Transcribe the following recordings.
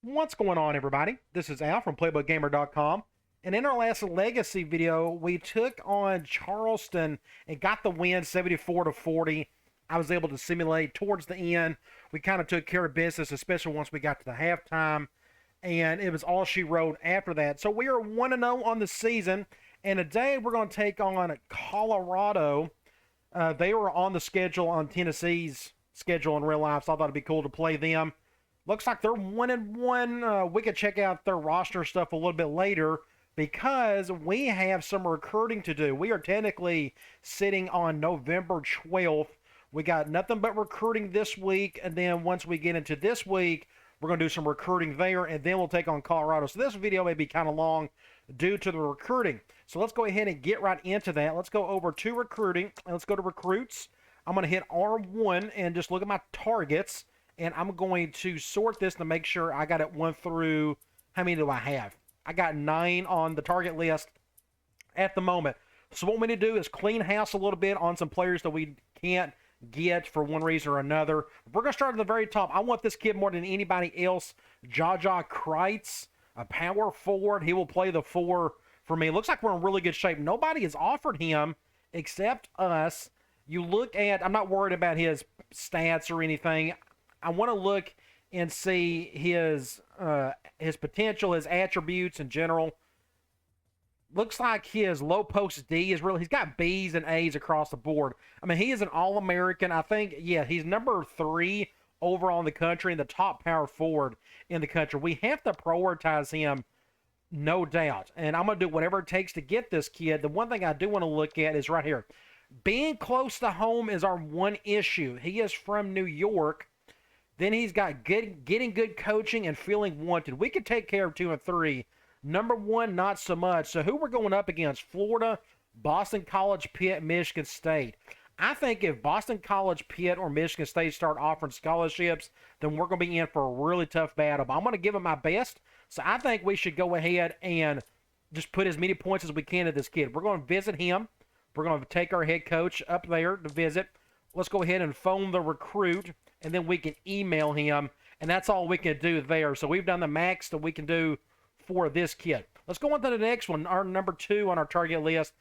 What's going on, everybody? This is Al from PlaybookGamer.com. And in our last Legacy video, we took on Charleston and got the win 74-40. I was able to simulate towards the end. We kind of took care of business, especially once we got to the halftime. And it was all she wrote after that. So we are 1-0 on the season. And today we're going to take on Colorado. They were on the schedule on Tennessee's schedule in real life, so I thought it'd be cool to play them. Looks like they're 1-1. We could check out their roster stuff a little bit later because we have some recruiting to do. We are technically sitting on November 12th. We got nothing but recruiting this week, and then once we get into this week, we're going to do some recruiting there, and then we'll take on Colorado. So this video may be kind of long due to the recruiting. So let's go ahead and get right into that. Let's go over to recruiting, and let's go to recruits. I'm going to hit R1 and just look at my targets. And I'm going to sort this to make sure I got it 1 through, how many do I have? I got 9 on the target list at the moment. So what we need to do is clean house a little bit on some players that we can't get for one reason or another. We're going to start at the very top. I want this kid more than anybody else. Jaja Kreitz, a power forward. He will play the 4 for me. Looks like we're in really good shape. Nobody has offered him except us. You look at, I'm not worried about his stats or anything. I want to look and see his potential, his attributes in general. Looks like his low post D is really, he's got B's and A's across the board. I mean, he is an All-American. I think, yeah, he's number 3 overall in the country and the top power forward in the country. We have to prioritize him, no doubt. And I'm going to do whatever it takes to get this kid. The one thing I do want to look at is right here. Being close to home is our one issue. He is from New York. Then he's got getting good coaching and feeling wanted. We could take care of 2 and 3. Number 1, not so much. So who we're going up against? Florida, Boston College, Pitt, Michigan State. I think if Boston College, Pitt, or Michigan State start offering scholarships, then we're going to be in for a really tough battle. But I'm going to give him my best. So I think we should go ahead and just put as many points as we can to this kid. We're going to visit him. We're going to take our head coach up there to visit. Let's go ahead and phone the recruit. And then we can email him, and that's all we can do there. So we've done the max that we can do for this kid. Let's go on to the next one, our number 2 on our target list,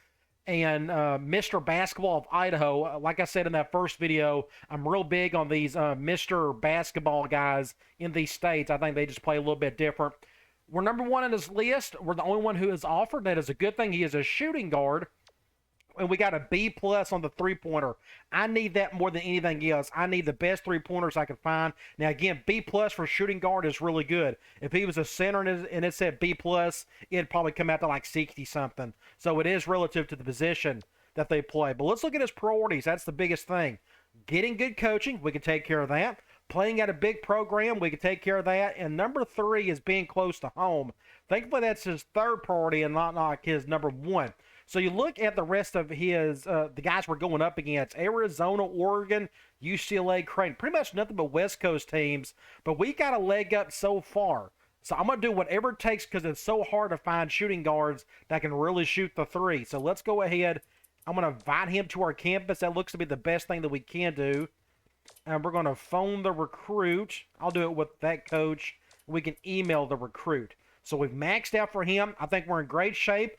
and Mr. Basketball of Idaho. Like I said in that first video, I'm real big on these Mr. Basketball guys in these states. I think they just play a little bit different. We're number 1 on his list. We're the only one who is offered. That is a good thing. He is a shooting guard. And we got a B+ on the 3-pointer. I need that more than anything else. I need the best 3-pointers I can find. Now, again, B+ for shooting guard is really good. If he was a center and it said B+, it'd probably come out to like 60-something. So it is relative to the position that they play. But let's look at his priorities. That's the biggest thing. Getting good coaching, we can take care of that. Playing at a big program, we can take care of that. And number 3 is being close to home. Thankfully, that's his 3rd priority and not like his number 1. So you look at the rest of his, the guys we're going up against, Arizona, Oregon, UCLA, Creighton, pretty much nothing but West Coast teams, but we got a leg up so far. So I'm going to do whatever it takes because it's so hard to find shooting guards that can really shoot the 3. So let's go ahead. I'm going to invite him to our campus. That looks to be the best thing that we can do. And we're going to phone the recruit. I'll do it with that coach. We can email the recruit. So we've maxed out for him. I think we're in great shape.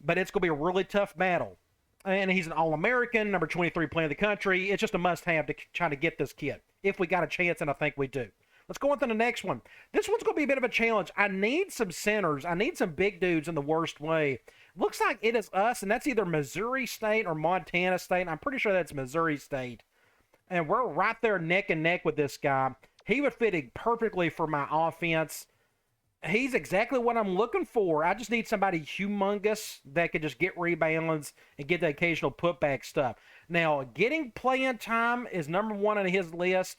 But it's going to be a really tough battle. And he's an All-American, number 23 player in the country. It's just a must-have to try to get this kid. If we got a chance, and I think we do. Let's go on to the next one. This one's going to be a bit of a challenge. I need some centers. I need some big dudes in the worst way. Looks like it is us, and that's either Missouri State or Montana State. And I'm pretty sure that's Missouri State. And we're right there neck and neck with this guy. He would fit perfectly for my offense. He's exactly what I'm looking for. I just need somebody humongous that can just get rebounds and get the occasional putback stuff. Now, getting playing time is number 1 on his list.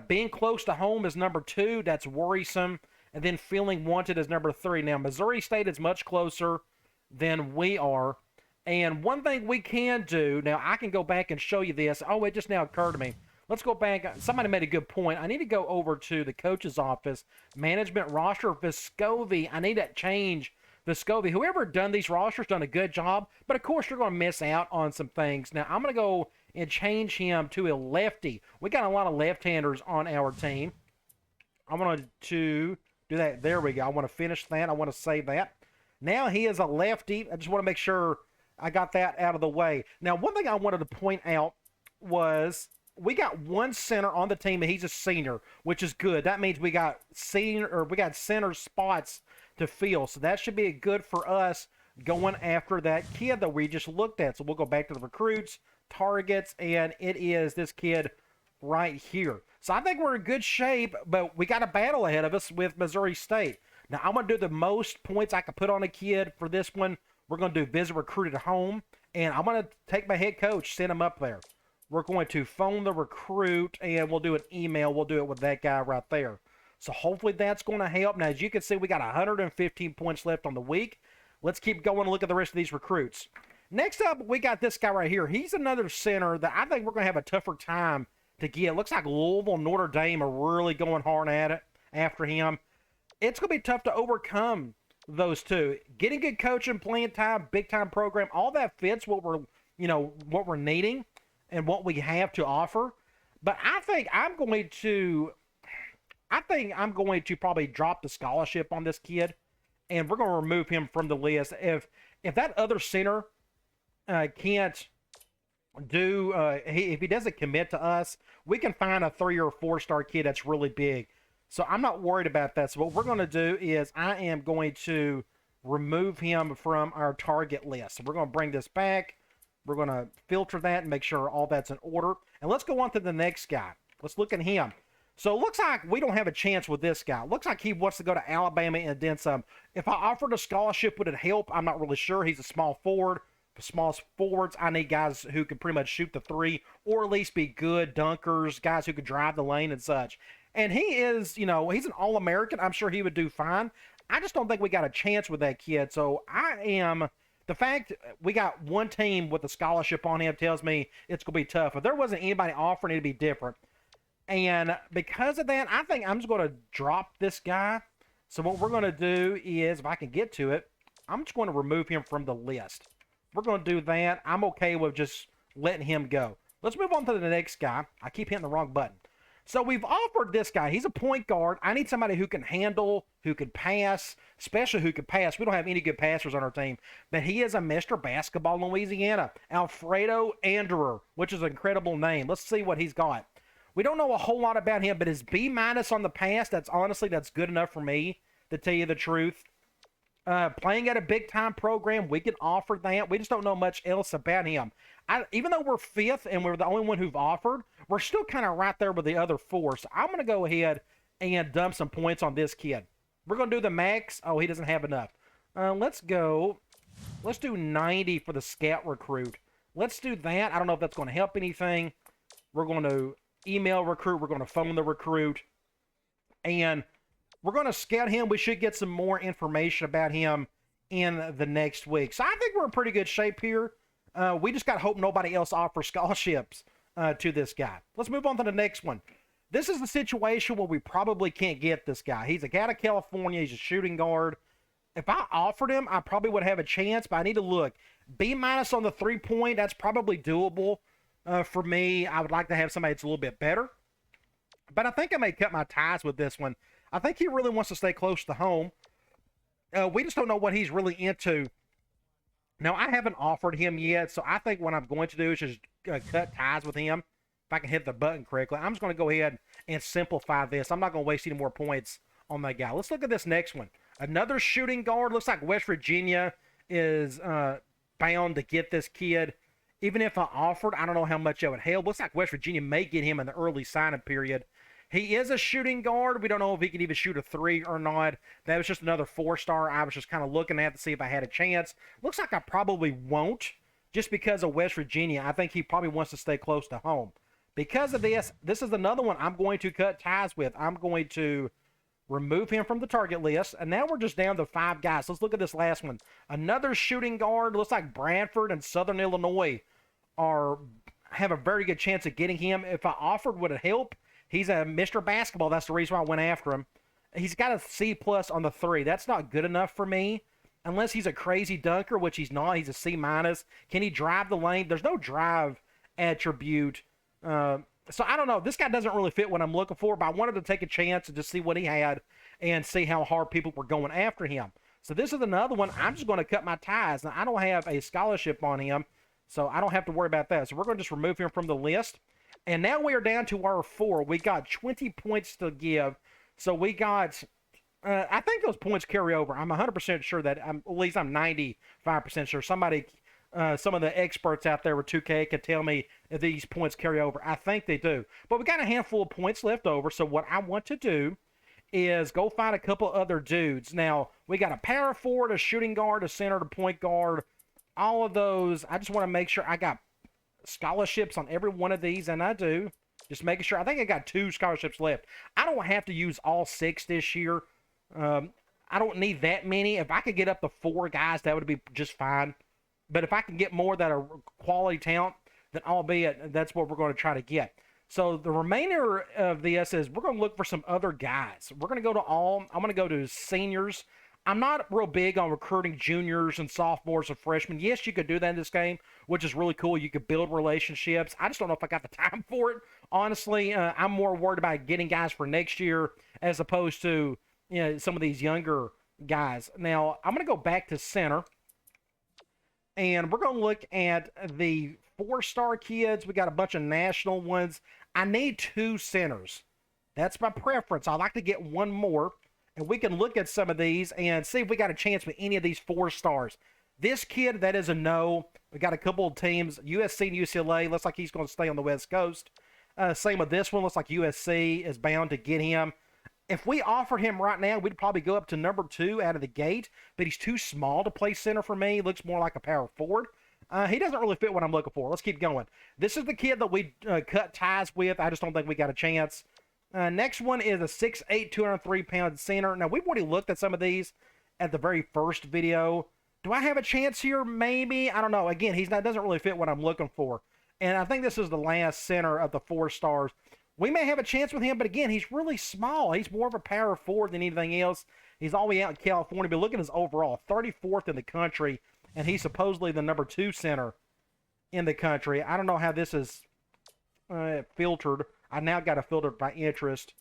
Being close to home is number 2. That's worrisome. And then feeling wanted is number 3. Now, Missouri State is much closer than we are. And one thing we can do, now I can go back and show you this. Oh, it just now occurred to me. Let's go back. Somebody made a good point. I need to go over to the coach's office, management roster, Vescovi. I need to change Vescovi. Whoever done these rosters done a good job, but of course you're going to miss out on some things. Now I'm going to go and change him to a lefty. We got a lot of left-handers on our team. I'm going to Do that. There we go. I want to finish that. I want to save that. Now he is a lefty. I just want to make sure I got that out of the way. Now, one thing I wanted to point out was we got one center on the team, and he's a senior, which is good. That means we got center spots to fill, so that should be good for us going after that kid that we just looked at. So we'll go back to the recruits, targets, and it is this kid right here. So I think we're in good shape, but we got a battle ahead of us with Missouri State. Now, I'm going to do the most points I can put on a kid for this one. We're going to do visit recruit at home, and I'm going to take my head coach, send him up there. We're going to phone the recruit, and we'll do an email. We'll do it with that guy right there. So hopefully that's going to help. Now, as you can see, we got 115 points left on the week. Let's keep going and look at the rest of these recruits. Next up, we got this guy right here. He's another center that I think we're going to have a tougher time to get. Looks like Louisville and Notre Dame are really going hard at it after him. It's going to be tough to overcome those two. Getting good coaching, playing time, big time program, all that fits what we're needing and what we have to offer. But I think I'm going to probably drop the scholarship on this kid, and we're going to remove him from the list. If that other center can't do if he doesn't commit to us, we can find a 3 or 4 star kid that's really big. So I'm not worried about that. So what we're going to do is I am going to remove him from our target list. So we're going to bring this back. We're going to filter that and make sure all that's in order. And let's go on to the next guy. Let's look at him. So it looks like we don't have a chance with this guy. It looks like he wants to go to Alabama and then some. If I offered a scholarship, would it help? I'm not really sure. He's a small forward. For small forwards, I need guys who can pretty much shoot the three or at least be good dunkers, guys who could drive the lane and such. And he is, he's an All-American. I'm sure he would do fine. I just don't think we got a chance with that kid. So the fact we got one team with a scholarship on him tells me it's going to be tough. If there wasn't anybody offering, it'd be different. And because of that, I think I'm just going to drop this guy. So what we're going to do is, if I can get to it, I'm just going to remove him from the list. We're going to do that. I'm okay with just letting him go. Let's move on to the next guy. I keep hitting the wrong button. So we've offered this guy. He's a point guard. I need somebody who can handle, who can pass, especially who can pass. We don't have any good passers on our team, but he is a Mr. Basketball in Louisiana. Alfredo Anderer, which is an incredible name. Let's see what he's got. We don't know a whole lot about him, but his B- on the pass, that's good enough for me, to tell you the truth. Playing at a big-time program, we can offer that. We just don't know much else about him. Even though we're 5th and we're the only one who've offered, we're still kind of right there with the other 4. So I'm going to go ahead and dump some points on this kid. We're going to do the max. Oh, he doesn't have enough. Let's do 90 for the scout recruit. Let's do that. I don't know if that's going to help anything. We're going to email recruit. We're going to phone the recruit. And we're going to scout him. We should get some more information about him in the next week. So I think we're in pretty good shape here. We just got to hope nobody else offers scholarships to this guy. Let's move on to the next one. This is the situation where we probably can't get this guy. He's a guy out of California. He's a shooting guard. If I offered him, I probably would have a chance, but I need to look. B- on the 3-point, that's probably doable for me. I would like to have somebody that's a little bit better. But I think I may cut my ties with this one. I think he really wants to stay close to home. We just don't know what he's really into. Now, I haven't offered him yet, so I think what I'm going to do is just cut ties with him. If I can hit the button correctly, I'm just going to go ahead and simplify this. I'm not going to waste any more points on that guy. Let's look at this next one. Another shooting guard. Looks like West Virginia is bound to get this kid. Even if I offered, I don't know how much it would help. Looks like West Virginia may get him in the early signing period. He is a shooting guard. We don't know if he can even shoot a 3 or not. That was just another 4-star I was just kind of looking at to see if I had a chance. Looks like I probably won't just because of West Virginia. I think he probably wants to stay close to home. Because of this, this is another one I'm going to cut ties with. I'm going to remove him from the target list. And now we're just down to 5 guys. Let's look at this last one. Another shooting guard. Looks like Bradford and Southern Illinois have a very good chance of getting him. If I offered, would it help? He's a Mr. Basketball. That's the reason why I went after him. He's got a C+ on the 3. That's not good enough for me. Unless he's a crazy dunker, which he's not. He's a C-. Can he drive the lane? There's no drive attribute. So I don't know. This guy doesn't really fit what I'm looking for, but I wanted to take a chance and just see what he had. and see how hard people were going after him. So this is another one. I'm just going to cut my ties. Now, I don't have a scholarship on him, so I don't have to worry about that. So we're going to just remove him from the list. And now we are down to our 4. We got 20 points to give. So we got, I think those points carry over. I'm 100% sure that, at least I'm 95% sure. Somebody, some of the experts out there with 2K can tell me if these points carry over. I think they do. But we got a handful of points left over. So what I want to do is go find a couple other dudes. Now, we got a power forward, a shooting guard, a center, a point guard. All of those, I just want to make sure I got scholarships on every one of these, and I do. Just making sure. I think I got 2 scholarships left. I don't have to use all 6 this year. I don't need that many. If I could get up to 4 guys, that would be just fine. But if I can get more that are quality talent, then albeit that's what we're going to try to get. So the remainder of this is we're going to look for some other guys. We're going to go to I'm going to go to seniors. I'm not real big on recruiting juniors and sophomores and freshmen. Yes, you could do that in this game, which is really cool. You could build relationships. I just don't know if I got the time for it. Honestly, I'm more worried about getting guys for next year as opposed to some of these younger guys. Now, I'm going to go back to center, and we're going to look at the 4-star kids. We got a bunch of national ones. I need 2 centers. That's my preference. I'd like to get 1 more. And we can look at some of these and see if we got a chance with any of these 4 stars. This kid, that is a no. We got a couple of teams, USC and UCLA. Looks like he's going to stay on the West Coast. Same with this one. Looks like USC is bound to get him. If we offered him right now, we'd probably go up to number 2 out of the gate. But he's too small to play center for me. Looks more like a power forward. He doesn't really fit what I'm looking for. Let's keep going. This is the kid that we cut ties with. I just don't think we got a chance. Next one is a 6'8", 203-pound center. Now, we've already looked at some of these at the very first video. Do I have a chance here? Maybe. I don't know. Again, doesn't really fit what I'm looking for. And I think this is the last center of the 4 stars. We may have a chance with him, but again, he's really small. He's more of a power forward than anything else. He's all the way out in California. But look at his overall, 34th in the country, and he's supposedly the number 2 center in the country. I don't know how this is filtered. I now got to filter by interest.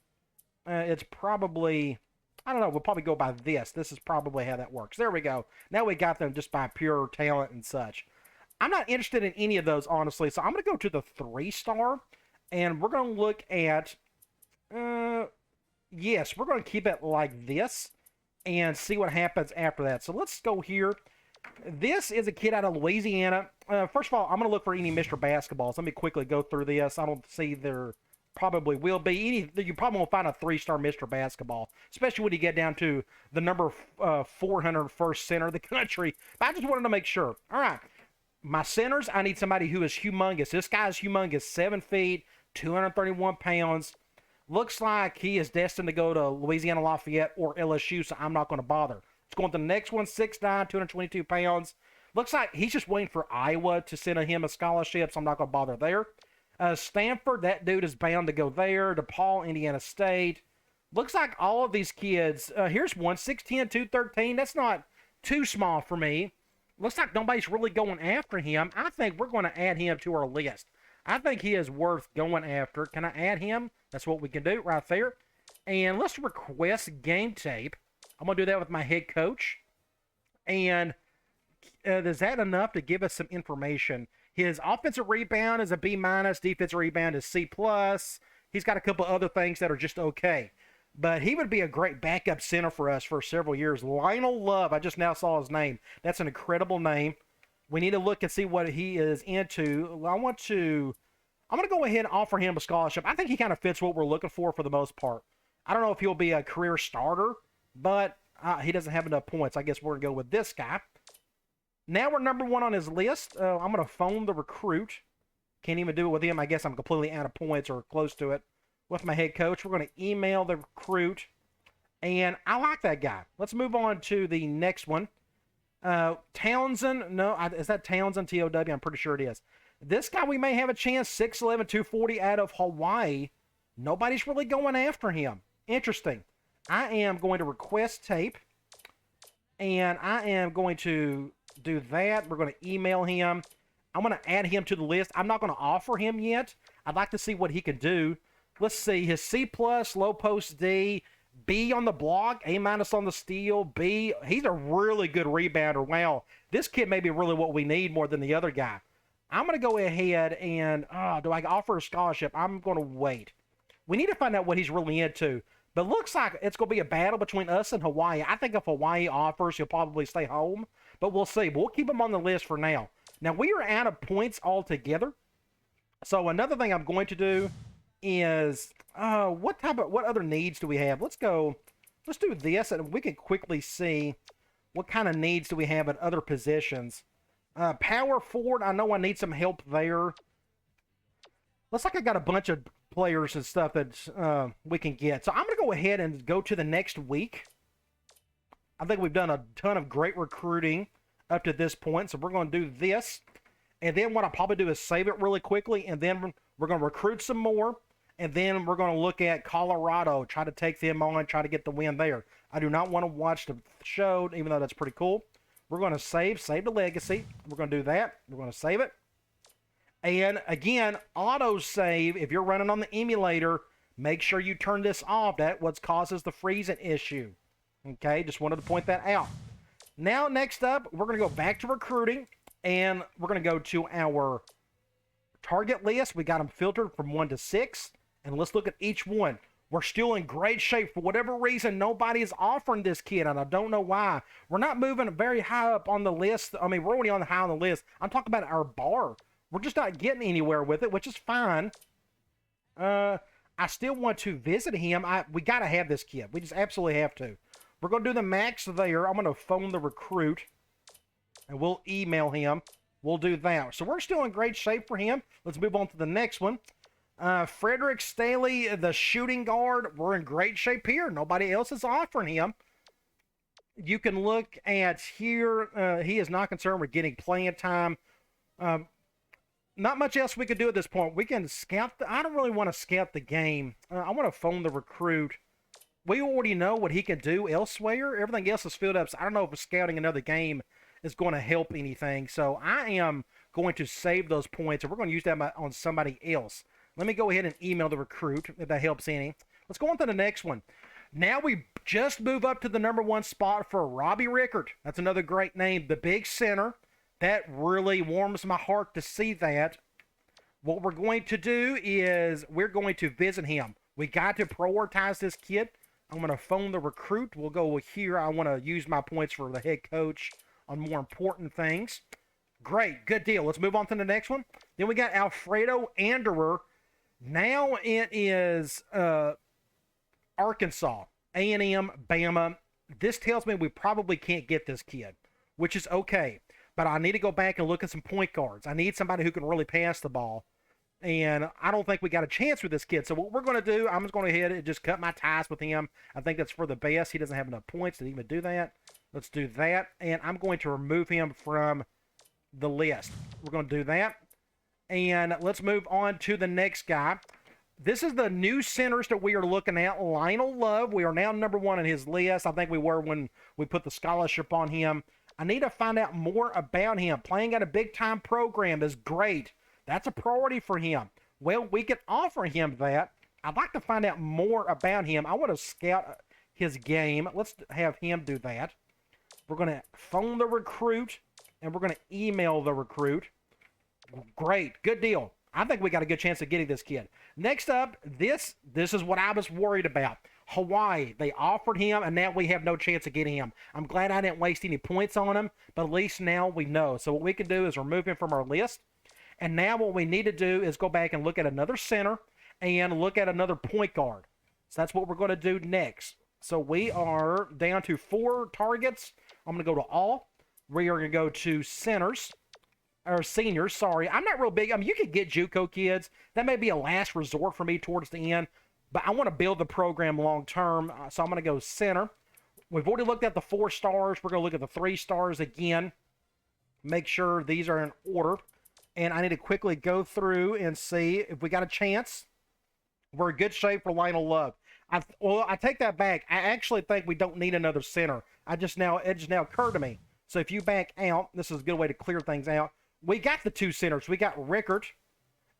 It's probably, I don't know, we'll probably go by this. This is probably how that works. There we go. Now we got them just by pure talent and such. I'm not interested in any of those, honestly, so I'm going to go to the 3-star, and we're going to look at, yes, we're going to keep it like this and see what happens after that. So let's go here. This is a kid out of Louisiana. First of all, I'm going to look for any Mr. Basketballs. Let me quickly go through this. I don't see there probably will be. You probably won't find a 3-star Mr. Basketball, especially when you get down to the number 401st center of the country. But I just wanted to make sure. All right. My centers, I need somebody who is humongous. This guy is humongous. 7 feet, 231 pounds. Looks like he is destined to go to Louisiana Lafayette or LSU, so I'm not going to bother. Let's go on to the next one. 6'9", 222 pounds. Looks like he's just waiting for Iowa to send him a scholarship, so I'm not going to bother there. Stanford, that dude is bound to go there. DePaul, Indiana State. Looks like all of these kids. Here's one, 6'10", 213. That's not too small for me. Looks like nobody's really going after him. I think we're going to add him to our list. I think he is worth going after. Can I add him? That's what we can do right there. And let's request game tape. I'm going to do that with my head coach. And is that enough to give us some information? His offensive rebound is a B-, defensive rebound is C+. He's got a couple other things that are just okay. But he would be a great backup center for us for several years. Lionel Love, I just now saw his name. That's an incredible name. We need to look and see what he is into. I'm going to go ahead and offer him a scholarship. I think he kind of fits what we're looking for the most part. I don't know if he'll be a career starter, but he doesn't have enough points. I guess we're going to go with this guy. Now we're number 1 on his list. I'm going to phone the recruit. Can't even do it with him. I guess I'm completely out of points or close to it. With my head coach, we're going to email the recruit. And I like that guy. Let's move on to the next one. Townsend. No, is that Townsend, T-O-W? I'm pretty sure it is. This guy, we may have a chance. 6'11", 240 out of Hawaii. Nobody's really going after him. Interesting. I am going to request tape. And I am going to do that. We're going to email him. I'm going to add him to the list. I'm not going to offer him yet. I'd like to see what he can do. Let's see. His C+, low post D, B on the block, A minus on the steal, B. He's a really good rebounder. Wow, this kid may be really what we need more than the other guy. I'm going to go ahead and, do I offer a scholarship? I'm going to wait. We need to find out what he's really into. But looks like it's going to be a battle between us and Hawaii. I think if Hawaii offers, he'll probably stay home. But we'll see. But we'll keep him on the list for now. Now, we are out of points altogether. So another thing I'm going to do is, what other needs do we have? Let's do this, and we can quickly see what kind of needs do we have at other positions. Power forward, I know I need some help there. Looks like I got a bunch of players and stuff that we can get. So I'm going to go ahead and go to the next week. I think we've done a ton of great recruiting up to this point. So we're going to do this. And then what I'll probably do is save it really quickly. And then we're going to recruit some more. And then we're going to look at Colorado, try to take them on, try to get the win there. I do not want to watch the show, even though that's pretty cool. We're going to save the legacy. We're going to do that. We're going to save it. And again, auto save, if you're running on the emulator, make sure you turn this off. That's what causes the freezing issue. Okay, just wanted to point that out. Now, next up, we're going to go back to recruiting, and we're going to go to our target list. We got them filtered from 1 to 6, and let's look at each one. We're still in great shape. For whatever reason, nobody is offering this kid, and I don't know why. We're not moving very high up on the list. I mean, we're already on the high on the list. I'm talking about our bar. We're just not getting anywhere with it, which is fine. I still want to visit him. We got to have this kid. We just absolutely have to. We're going to do the max there. I'm going to phone the recruit, and we'll email him. We'll do that. So we're still in great shape for him. Let's move on to the next one. Frederick Staley, the shooting guard. We're in great shape here. Nobody else is offering him. You can look at here. He is not concerned with getting playing time. Not much else we could do at this point. We can scout. I don't really want to scout the game. I want to phone the recruit. We already know what he can do elsewhere. Everything else is filled up. So I don't know if scouting another game is going to help anything. So I am going to save those points, and we're going to use that on somebody else. Let me go ahead and email the recruit, if that helps any. Let's go on to the next one. Now we just move up to the #1 spot for Robbie Rickard. That's another great name. The big center. That really warms my heart to see that. What we're going to do is we're going to visit him. We got to prioritize this kid. I'm going to phone the recruit. We'll go here. I want to use my points for the head coach on more important things. Great. Good deal. Let's move on to the next one. Then we got Alfredo Anderer. Now it is Arkansas, A&M, Bama. This tells me we probably can't get this kid, which is okay. But I need to go back and look at some point guards. I need somebody who can really pass the ball. And I don't think we got a chance with this kid. So what we're going to do, I'm just going to go ahead and just cut my ties with him. I think that's for the best. He doesn't have enough points to even do that. Let's do that. And I'm going to remove him from the list. We're going to do that. And let's move on to the next guy. This is the new centers that we are looking at. Lionel Love. We are now #1 on his list. I think we were when we put the scholarship on him. I need to find out more about him. Playing at a big-time program is great. That's a priority for him. Well, we can offer him that. I'd like to find out more about him. I want to scout his game. Let's have him do that. We're going to phone the recruit, and we're going to email the recruit. Great. Good deal. I think we got a good chance of getting this kid. Next up, this is what I was worried about. Hawaii. They offered him, and now we have no chance of getting him. I'm glad I didn't waste any points on him, but at least now we know. So what we can do is remove him from our list. And now what we need to do is go back and look at another center and look at another point guard. So that's what we're going to do next. So we are down to 4 targets. I'm going to go to all. We are going to go to centers. Or seniors, sorry. I'm not real big. I mean, you could get JUCO kids. That may be a last resort for me towards the end. But I want to build the program long term. So I'm going to go center. We've already looked at the 4 stars. We're going to look at the 3 stars again. Make sure these are in order. And I need to quickly go through and see if we got a chance. We're in good shape for Lionel Love. I take that back. I actually think we don't need another center. It just now occurred to me. So if you back out, this is a good way to clear things out. We got the 2 centers. We got Rickard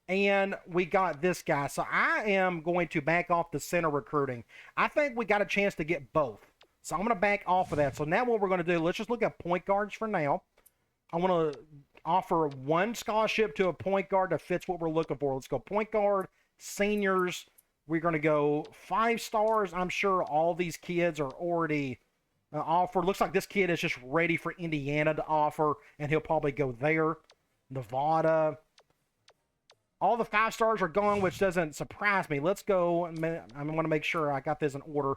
and we got this guy. So I am going to back off the center recruiting. I think we got a chance to get both. So I'm going to back off of that. So now what we're going to do, let's just look at point guards for now. I want to offer one scholarship to a point guard that fits what we're looking for. Let's go point guard, seniors. We're going to go 5 stars. I'm sure all these kids are already offered. Looks like this kid is just ready for Indiana to offer, and he'll probably go there. Nevada. All the 5 stars are gone, which doesn't surprise me. Let's go. I want to make sure I got this in order.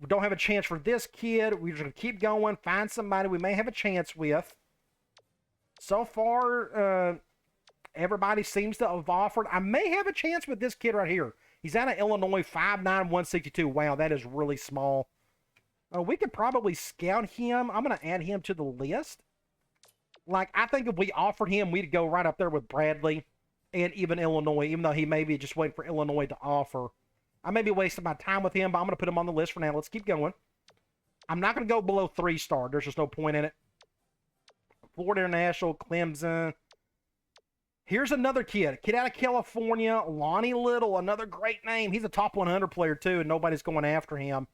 We don't have a chance for this kid. We're just going to keep going. Find somebody we may have a chance with. So far, everybody seems to have offered. I may have a chance with this kid right here. He's out of Illinois, 5'9", 162. Wow, that is really small. We could probably scout him. I'm going to add him to the list. Like, I think if we offered him, we'd go right up there with Bradley and even Illinois, even though he may be just waiting for Illinois to offer. I may be wasting my time with him, but I'm going to put him on the list for now. Let's keep going. I'm not going to go below 3-star. There's just no point in it. Florida International, Clemson. Here's another kid out of California, Lonnie Little, another great name. He's a top 100 player too, and nobody's going after him.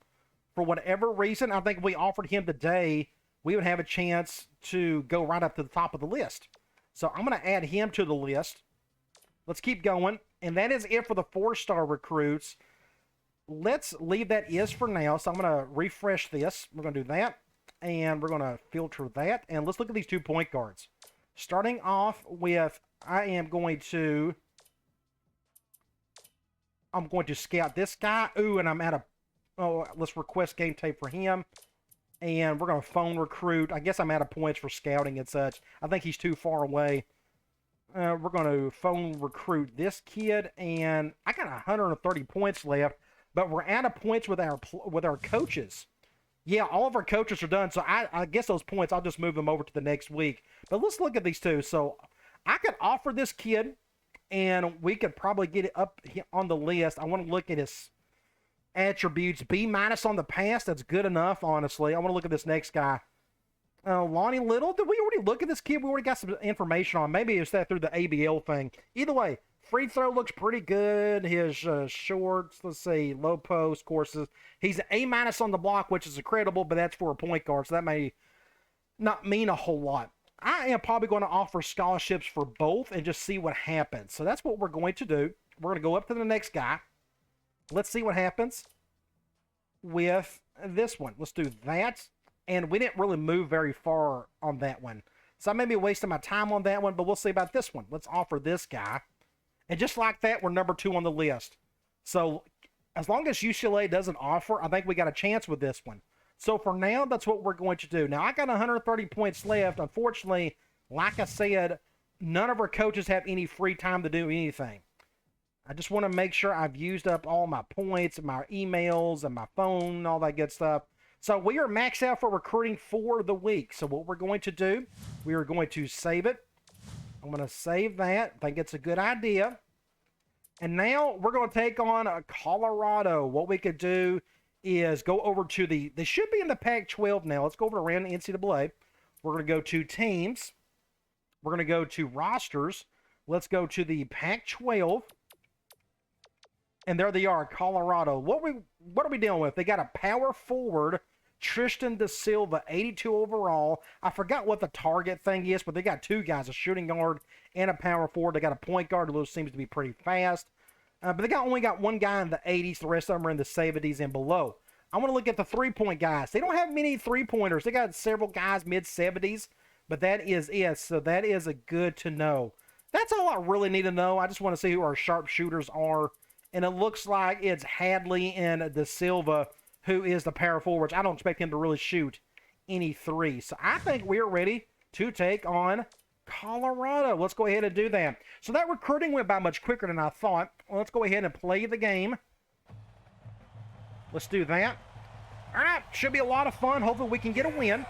For whatever reason, I think if we offered him today, we would have a chance to go right up to the top of the list. So I'm going to add him to the list. Let's keep going. And that is it for the 4-star recruits. Let's leave that is for now. So I'm going to refresh this. We're going to do that. And we're going to filter that. And let's look at these 2 point guards. Starting off with, I'm going to scout this guy. Ooh, and I'm out of, let's request game tape for him. And we're going to phone recruit. I guess I'm out of points for scouting and such. I think he's too far away. We're going to phone recruit this kid. And I got 130 points left. But we're out of points with our coaches. Yeah, all of our coaches are done. So I guess those points, I'll just move them over to the next week. But let's look at these 2. So I could offer this kid. And we could probably get it up on the list. I want to look at his attributes. B- on the pass. That's good enough, honestly. I want to look at this next guy. Lonnie Little. Did we already look at this kid? We already got some information on. Maybe it's that through the ABL thing. Either way, free throw looks pretty good. His shorts, let's see, low post courses. He's an A- on the block, which is incredible, but that's for a point guard, so that may not mean a whole lot. I am probably going to offer scholarships for both and just see what happens. So that's what we're going to do. We're going to go up to the next guy. Let's see what happens with this one. Let's do that. And we didn't really move very far on that one. So I may be wasting my time on that one, but we'll see about this one. Let's offer this guy. And just like that, we're number 2 on the list. So as long as UCLA doesn't offer, I think we got a chance with this one. So for now, that's what we're going to do. Now, I got 130 points left. Unfortunately, like I said, none of our coaches have any free time to do anything. I just want to make sure I've used up all my points and my emails and my phone and all that good stuff. So we are maxed out for recruiting for the week. So what we're going to do, we are going to save it. I'm going to save that. I think it's a good idea. And now we're going to take on Colorado. What we could do is go over to they should be in the Pac-12 now. Let's go over to random NCAA. We're going to go to teams. We're going to go to rosters. Let's go to the Pac-12. And there they are, Colorado. What are we dealing with? They got a power forward, Tristan Da Silva, 82 overall. I forgot what the target thing is, but they got 2 guys, a shooting guard and a power forward. They got a point guard who seems to be pretty fast. But they only got 1 guy in the 80s. The rest of them are in the 70s and below. I want to look at the 3-point guys. They don't have many 3-pointers. They got several guys mid-70s, but that is it. So that is a good to know. That's all I really need to know. I just want to see who our sharpshooters are. And it looks like it's Hadley and Da Silva who is the power forwards. I don't expect him to really shoot any 3. So I think we're ready to take on Colorado. Let's go ahead and do that. So that recruiting went by much quicker than I thought. Well, let's go ahead and play the game. Let's do that. All right, should be a lot of fun. Hopefully we can get a win.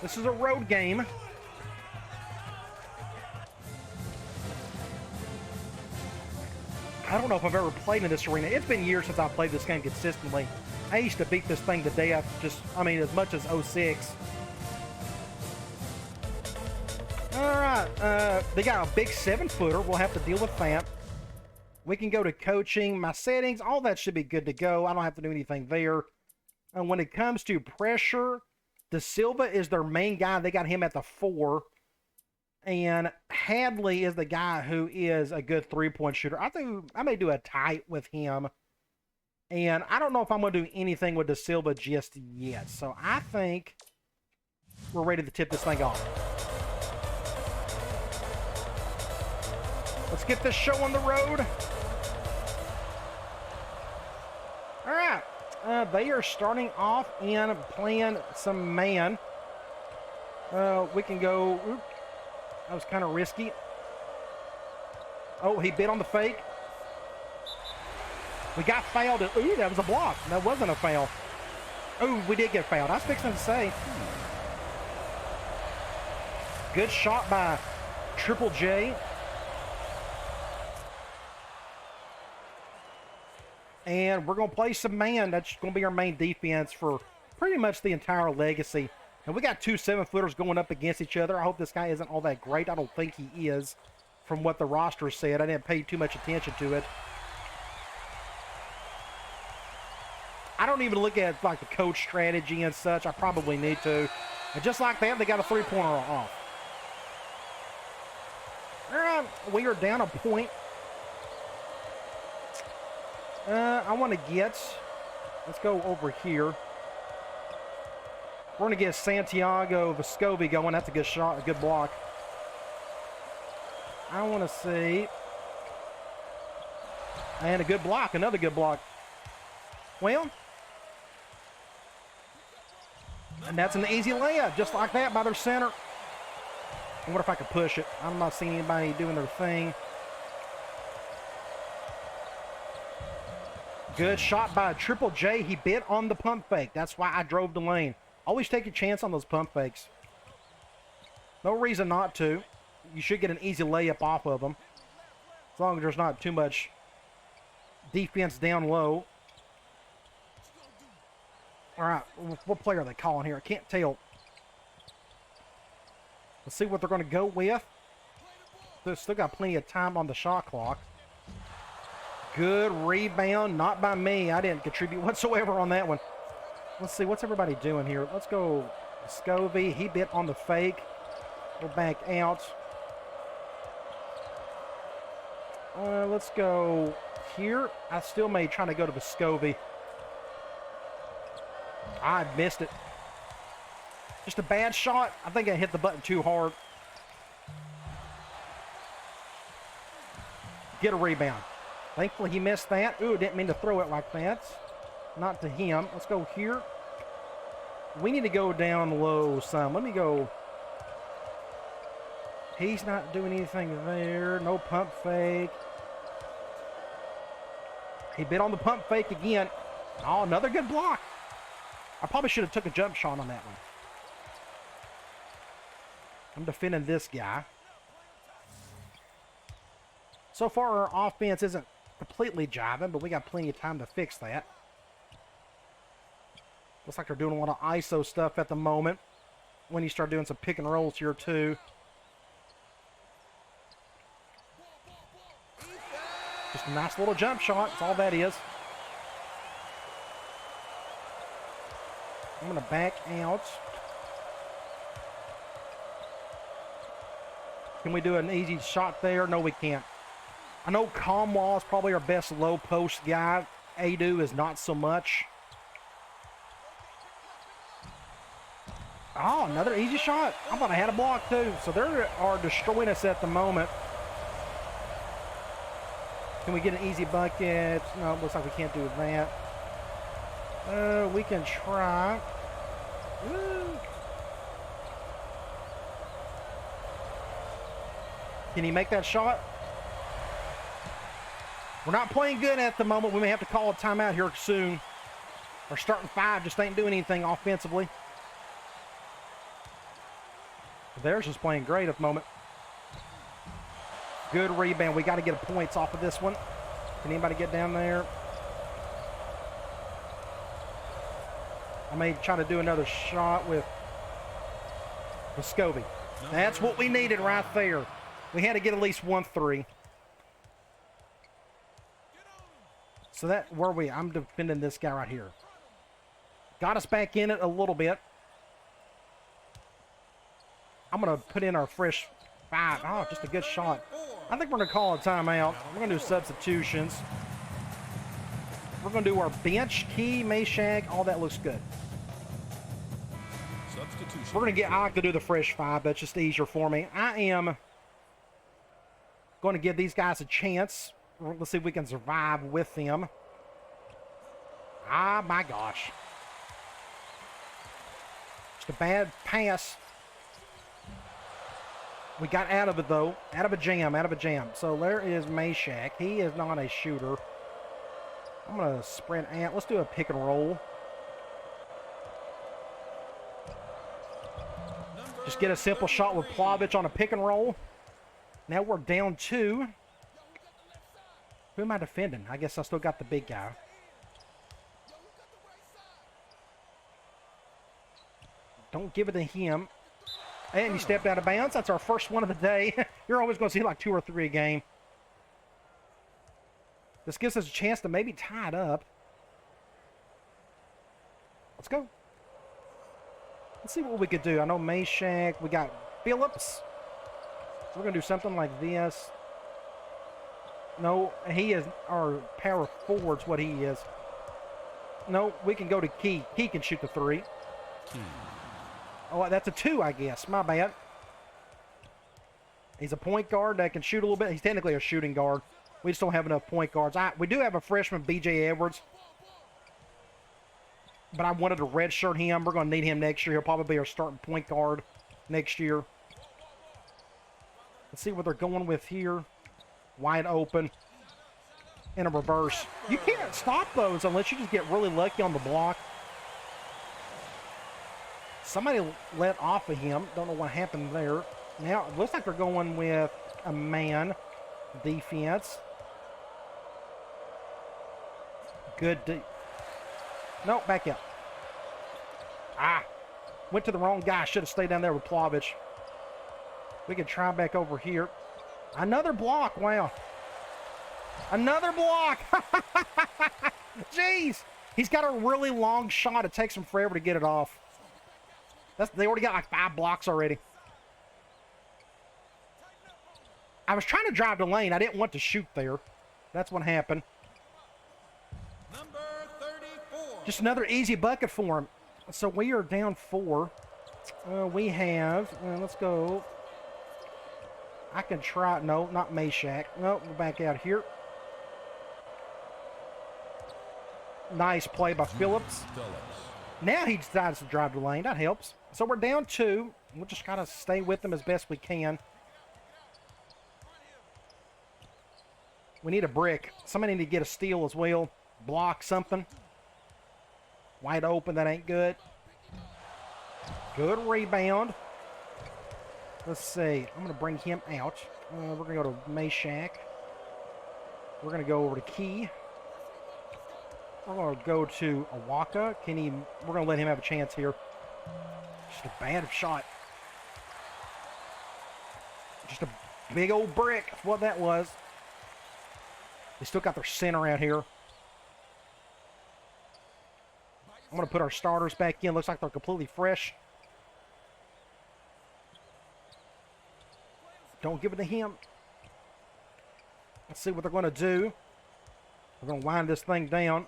This is a road game. I don't know if I've ever played in this arena. It's been years since I've played this game consistently. I used to beat this thing to death, as much as 06. Alright, they got a big 7-footer. We'll have to deal with that. We can go to coaching. My settings, all that should be good to go. I don't have to do anything there. And when it comes to pressure, De Silva is their main guy. They got him at the 4. And Hadley is the guy who is a good 3-point shooter. I think I may do a tight with him. And I don't know if I'm going to do anything with De Silva just yet. So I think we're ready to tip this thing off. Let's get this show on the road. All right. They are starting off and playing some man. We can go... Oops, that was kind of risky. Oh, he bit on the fake. We got fouled. Ooh, that was a block. That wasn't a foul. Ooh, we did get fouled. I was fixing to say. Good shot by Triple J. And we're going to play some man. That's going to be our main defense for pretty much the entire legacy. And we got 2 7-footers going up against each other. I hope this guy isn't all that great. I don't think he is from what the roster said. I didn't pay too much attention to it. I don't even look at like the coach strategy and such. I probably need to. And just like that, they got a 3-pointer off. All right, we are down a point. I want to get, let's go over here. We're going to get Santiago Vescovi going. That's a good shot, a good block. I want to see. And a good block, another good block. Well, and that's an easy layup, just like that by their center. I wonder if I could push it. I'm not seeing anybody doing their thing. Good shot by Triple J. He bit on the pump fake. That's why I drove the lane. Always take a chance on those pump fakes. No reason not to. You should get an easy layup off of them. As long as there's not too much defense down low. All right, what play are they calling here? I can't tell. Let's see what they're going to go with. They've still got plenty of time on the shot clock. Good rebound, not by me. I didn't contribute whatsoever on that one. Let's see, what's everybody doing here? Let's go Scovey. He bit on the fake. We'll back out. Let's go here. I still may try to go to the Scovey. I missed it. Just a bad shot. I think I hit the button too hard. Get a rebound. Thankfully, he missed that. Ooh, didn't mean to throw it like that. Not to him. Let's go here. We need to go down low some. Let me go. He's not doing anything there. No pump fake. He bit on the pump fake again. Oh, another good block. I probably should have took a jump shot on that one. I'm defending this guy. So far, our offense isn't completely jiving, but we got plenty of time to fix that. Looks like they're doing a lot of ISO stuff at the moment. When you start doing some pick and rolls here, too. Just a nice little jump shot. That's all that is. I'm going to back out. Can we do an easy shot there? No, we can't. I know Comwall is probably our best low post guy. Adu is not so much. Oh, another easy shot. I thought I had a block too. So they are destroying us at the moment. Can we get an easy bucket? No, it looks like we can't do that. We can try. Woo. Can he make that shot? We're not playing good at the moment. We may have to call a timeout here soon. Our starting five just ain't doing anything offensively. Theirs is playing great at the moment. Good rebound. We got to get points off of this one. Can anybody get down there? I may try to do another shot with Scovey. That's what we needed right there. We had to get at least 1-3. So that, where are we? I'm defending this guy right here. Got us back in it a little bit. I'm going to put in our fresh 5. Oh, just a good shot. I think we're going to call a timeout. We're going to do substitutions. We're going to do our bench, Key, Meshack. All that looks good. We're going to get, I like to do the fresh 5. That's just easier for me. I am going to give these guys a chance. Let's see if we can survive with them. Ah, my gosh. Just a bad pass. We got out of it, though. Out of a jam. So there is Meshack. He is not a shooter. I'm going to sprint out. Let's do a pick and roll. Just get a simple shot with Plavich on a pick and roll. Now we're down 2. Who am I defending? I guess I still got the big guy. Don't give it to him. And he stepped out of bounds. That's our first one of the day. You're always going to see like 2 or 3 a game. This gives us a chance to maybe tie it up. Let's go. Let's see what we could do. I know Meshack. We got Phillips. So we're going to do something like this. No, he is our power forward's what he is. No, we can go to Key. Key can shoot the 3. Oh, that's a 2, I guess. My bad. He's a point guard that can shoot a little bit. He's technically a shooting guard. We just don't have enough point guards. We do have a freshman, B.J. Edwards. But I wanted to redshirt him. We're going to need him next year. He'll probably be our starting point guard next year. Let's see what they're going with here. Wide open. In a reverse. You can't stop those unless you just get really lucky on the block. Somebody let off of him. Don't know what happened there. Now, it looks like they're going with a man defense. Good. No, back up. Ah. Went to the wrong guy. Should have stayed down there with Plavich. We could try back over here. Another block. Wow. Another block. Jeez. He's got a really long shot. It takes him forever to get it off. They already got like 5 blocks already. I was trying to drive the lane. I didn't want to shoot there. That's what happened. Number 34. Just another easy bucket for him. So we are down 4. We have, let's go. I can try, no, not Meshack. No, we're back out here. Nice play by Phillips. Now he decides to drive the lane. That helps. So we're down 2. We'll just kind of stay with them as best we can. We need a brick. Somebody need to get a steal as well. Block something. Wide open. That ain't good. Good rebound. Let's see. I'm going to bring him out. We're going to go to Meshack. We're going to go over to Key. We're going to go to Awaka. We're going to let him have a chance here. Just a bad shot. Just a big old brick. That's what that was. They still got their center out here. I'm going to put our starters back in. Looks like they're completely fresh. Don't give it to him. Let's see what they're going to do. We're going to wind this thing down.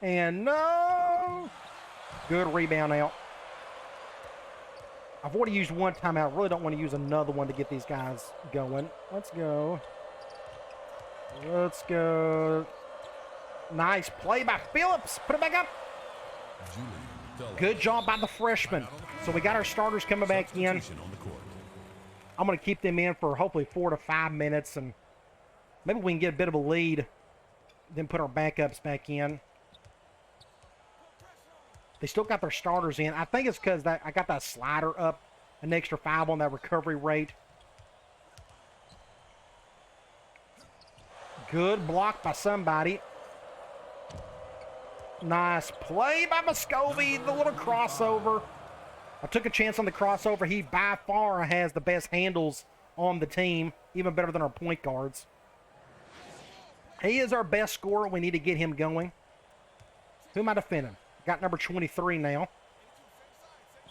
And no! Good rebound out. I've already used one timeout. I really don't want to use another one to get these guys going. Let's go. Let's go. Nice play by Phillips. Put it back up. Good job by the freshman. So we got our starters coming back in. I'm going to keep them in for hopefully 4 to 5 minutes, and maybe we can get a bit of a lead, then put our backups back in. They still got their starters in. I think it's because I got that slider up an extra 5 on that recovery rate. Good block by somebody. Nice play by Muscovy. The little crossover. I took a chance on the crossover. He by far has the best handles on the team, even better than our point guards. He is our best scorer. We need to get him going. Who am I defending? Got number 23 now.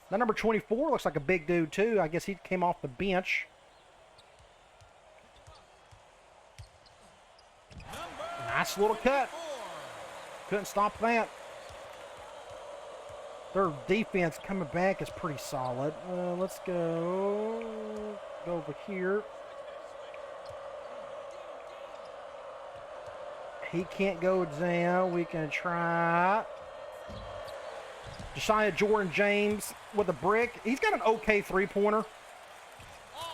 Now number 24 looks like a big dude too. I guess he came off the bench. Nice little cut. Couldn't stop that. Their defense coming back is pretty solid. Let's go over here. He can't go down. We can try. Josiah Jordan James with a brick. He's got an okay three-pointer.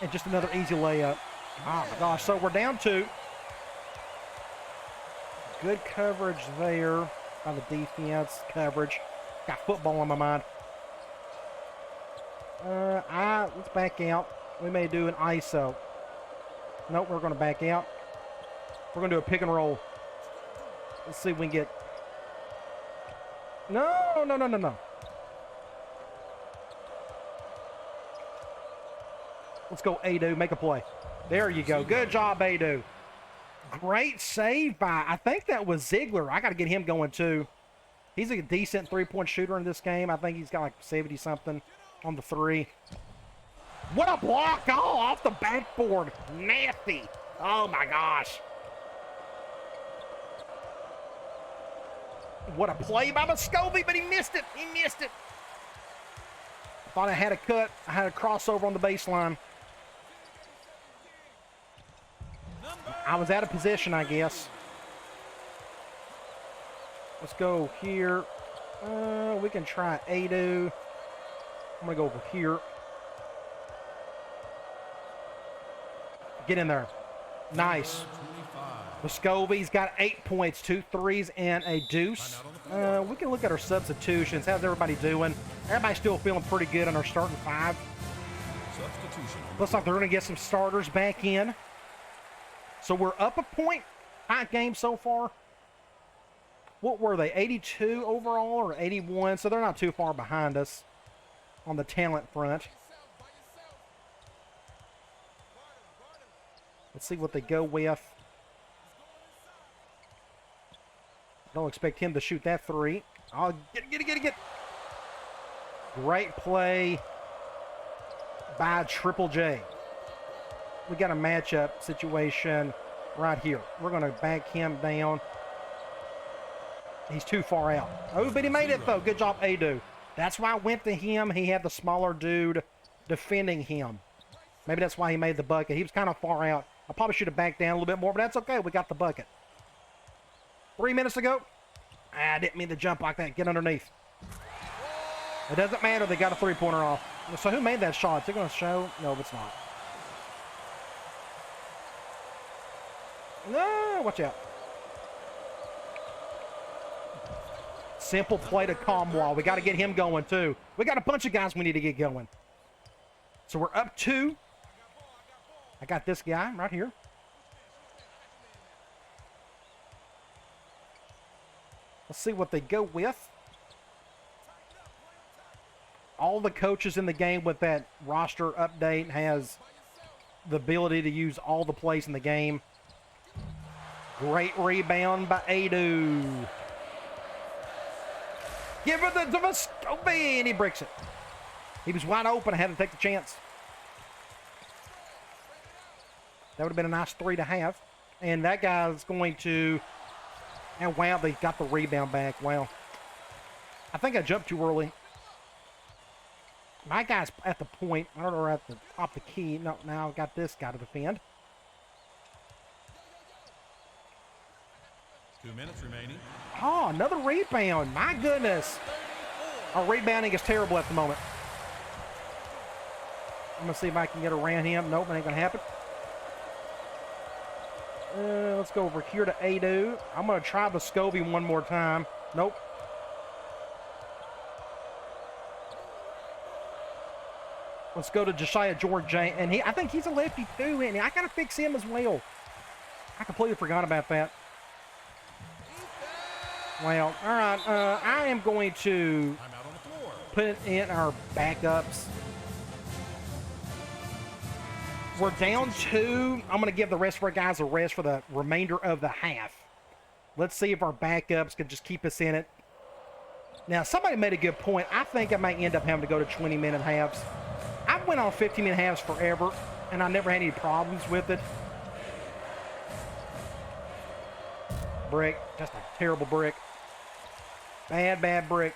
And just another easy layup. Oh, my gosh. So we're down 2. Good coverage there by the defense. Coverage. Got football on my mind. Let's back out. We may do an ISO. Nope, we're going to back out. We're going to do a pick and roll. Let's see if we can get... No. Let's go, Adu. Make a play. There you go. Good job, Adu. Great save by, I think that was Ziegler. I got to get him going, too. He's a decent three-point shooter in this game. I think he's got like 70-something on the 3. What a block. Oh, off the backboard. Nasty. Oh, my gosh. What a play by Muscovy, but he missed it. He missed it. I thought I had a cut. I had a crossover on the baseline. I was out of position, I guess. Let's go here. We can try Adu. I'm going to go over here. Get in there. Nice. Muscovy's got 8 points, 2 threes, and a deuce. We can look at our substitutions. How's everybody doing? Everybody's still feeling pretty good on our starting 5. Looks like they're going to get some starters back in. So we're up a point. High game so far. What were they, 82 overall or 81? So they're not too far behind us on the talent front. Let's see what they go with. Don't expect him to shoot that 3. Oh, get it. Great play by Triple J. We got a matchup situation right here. We're going to back him down. He's too far out. Oh, but he made it, though. Good job, Adu. That's why I went to him. He had the smaller dude defending him. Maybe that's why he made the bucket. He was kind of far out. I probably should have backed down a little bit more, but that's okay. We got the bucket. 3 minutes ago. I didn't mean to jump like that. Get underneath. It doesn't matter. They got a three-pointer off. So who made that shot? Is it going to show? No, it's not. No, watch out. Simple play to Comwall. We got to get him going, too. We got a bunch of guys we need to get going. So we're up 2. I got this guy right here. Let's see what they go with. All the coaches in the game with that roster update has the ability to use all the plays in the game. Great rebound by Adu. Give it to Muscovy, and he breaks it. He was wide open. I had to take the chance. That would have been a nice 3 to have. And that guy's going to... And wow, they got the rebound back. Wow. I think I jumped too early. My guy's at the point. I don't know, at the top of the key. No, now I've got this guy to defend. 2 minutes remaining. Oh, another rebound. My goodness. Our rebounding is terrible at the moment. I'm going to see if I can get around him. Nope, it ain't going to happen. Let's go over here to Adu. I'm going to try Muscovy one more time. Nope. Let's go to Josiah George James. And I think he's a lefty too, and I got to fix him as well. I completely forgot about that. Well, all right. I am going to put in our backups. We're down 2. I'm going to give the rest of our guys a rest for the remainder of the half. Let's see if our backups can just keep us in it. Now, somebody made a good point. I think I might end up having to go to 20-minute halves. I've went on 15-minute halves forever, and I never had any problems with it. Brick. Just a terrible brick. Bad, bad brick.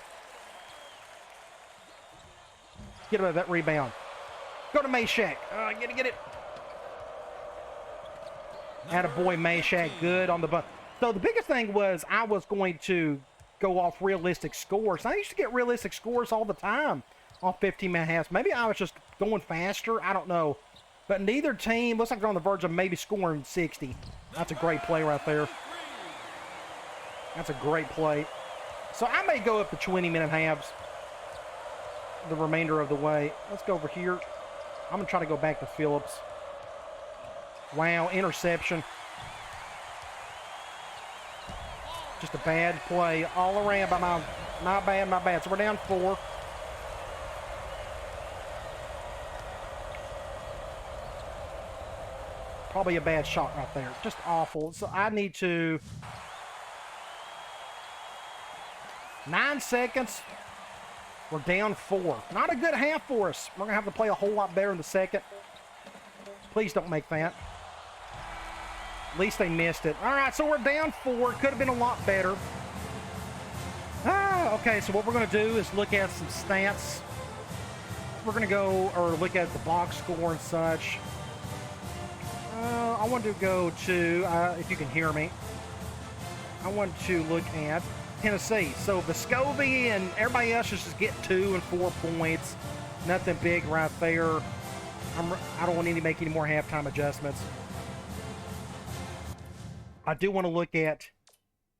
Get away with that rebound. Go to Meshack. Get it. Attaboy, Meshack. Good on the button. So the biggest thing was I was going to go off realistic scores. I used to get realistic scores all the time on 15-minute halves. Maybe I was just going faster. I don't know. But neither team looks like they're on the verge of maybe scoring 60. That's a great play right there. That's a great play. So I may go up to 20-minute halves the remainder of the way. Let's go over here. I'm going to try to go back to Phillips. Wow, interception. Just a bad play all around by my bad. So we're down 4. Probably a bad shot right there. Just awful. So I need to... 9 seconds. We're down 4. Not a good half for us. We're going to have to play a whole lot better in the second. Please don't make that. At least they missed it. All right, so we're down 4. Could have been a lot better. Okay, so what we're going to do is look at some stats. We're going to go, or look at the box score and such. I want to go to, if you can hear me, I want to look at Tennessee. So Vescovi and everybody else just get 2 and 4 points. Nothing big right there. I don't want to make any more halftime adjustments. I do want to look at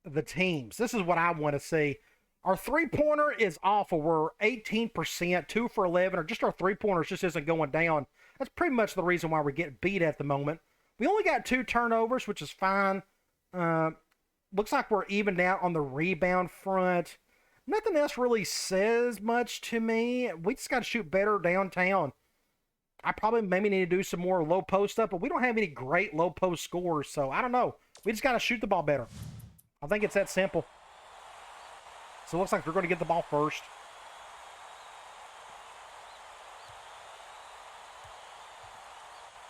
the teams. This is what I want to see. Our three-pointer is awful. We're 18%, 2 for 11, or just our three-pointers just isn't going down. That's pretty much the reason why we're getting beat at the moment. We only got 2 turnovers, which is fine. Looks like we're evened out on the rebound front. Nothing else really says much to me. We just got to shoot better downtown. I probably maybe need to do some more low post up, but we don't have any great low post scores, so I don't know. We just got to shoot the ball better. I think it's that simple. So it looks like we're going to get the ball first.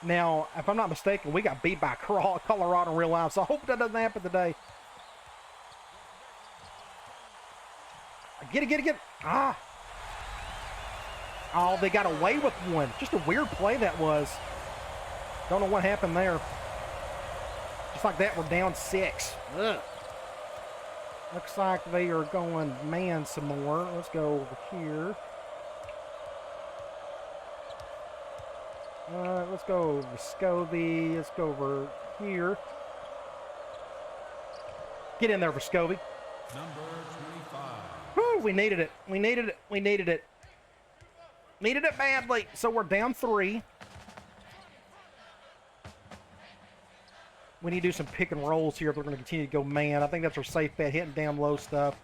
Now, if I'm not mistaken, we got beat by Colorado in real life, so I hope that doesn't happen today. Get it. Ah. Oh, they got away with one. Just a weird play that was. Don't know what happened there. Just like that, we're down 6. Ugh. Looks like they are going man some more. Let's go over here. Let's go Vescovi. Let's go over here. Get in there, Vescovi. Number 25. Whew, we needed it. We needed it. Needed it badly. So we're down 3. We need to do some pick and rolls here if we're going to continue to go man. I think that's our safe bet, hitting down low stuff.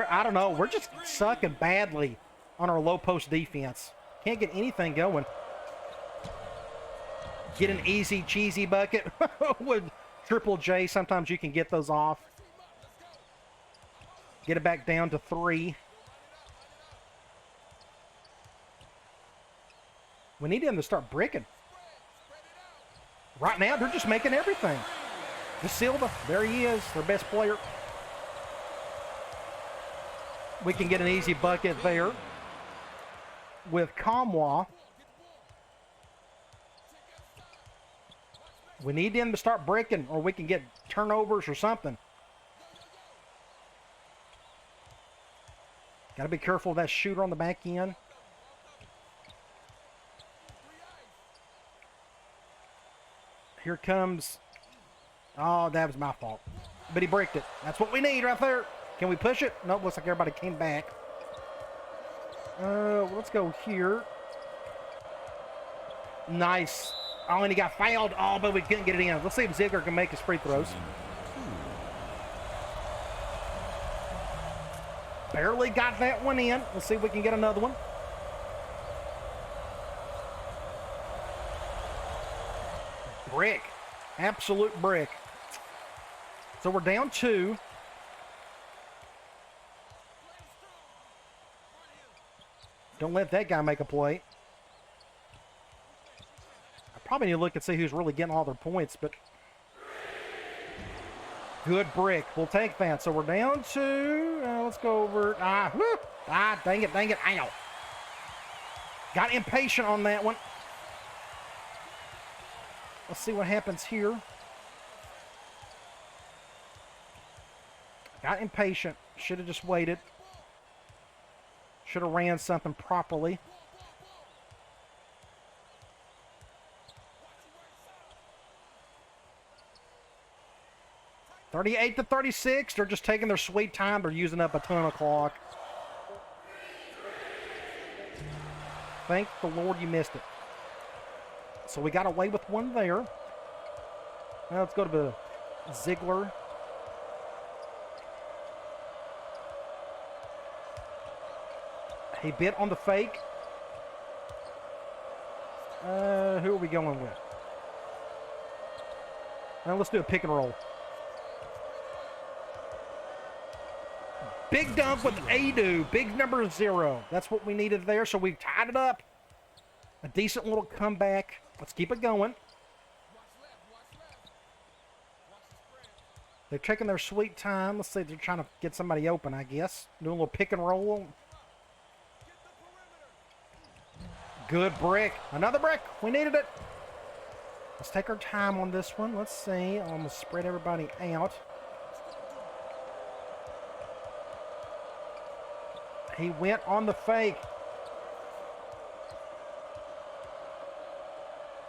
I don't know. We're just sucking badly on our low post defense. Can't get anything going. Get an easy, cheesy bucket with Triple J. Sometimes you can get those off. Get it back down to 3. We need them to start bricking. Right now, they're just making everything. De Silva, there he is, their best player. We can get an easy bucket there with Kamwa. We need them to start breaking, or we can get turnovers or something. Got to be careful of that shooter on the back end. Here comes... Oh, that was my fault. But he bricked it. That's what we need right there. Can we push it? Nope, looks like everybody came back. Let's go here. Nice. Oh, and he got fouled. Oh, but we couldn't get it in. Let's see if Ziegler can make his free throws. Barely got that one in. Let's see if we can get another one. Brick. Absolute brick. So we're down 2. Don't let that guy make a play. I probably need to look and see who's really getting all their points, but good brick. We'll take that. So we're down 2. Let's go over. Dang it, dang it. Ow. Got impatient on that one. Let's see what happens here. Got impatient. Should have just waited. Should have ran something properly. $38-36. They're just taking their sweet time. They're using up a ton of clock. Thank the Lord you missed it. So we got away with one there. Now let's go to the Ziegler. He bit on the fake. Who are we going with? Now let's do a pick and roll. Big dump with Adu. Big number 0. That's what we needed there. So we tied it up. A decent little comeback. Let's keep it going. They're taking their sweet time. Let's see, they're trying to get somebody open, I guess. Doing a little pick and roll. Good brick. Another brick. We needed it. Let's take our time on this one. Let's see. I'm going to spread everybody out. He went on the fake.